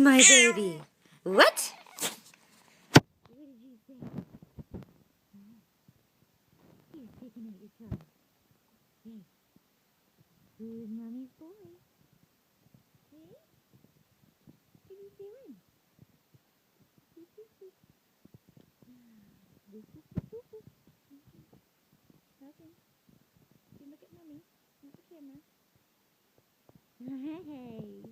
my baby. What? What did you say? He's picking at your tongue. Hey, who's mommy's boy? Hey? What are you doing? Okay. You look at mommy. Not the camera. Hey.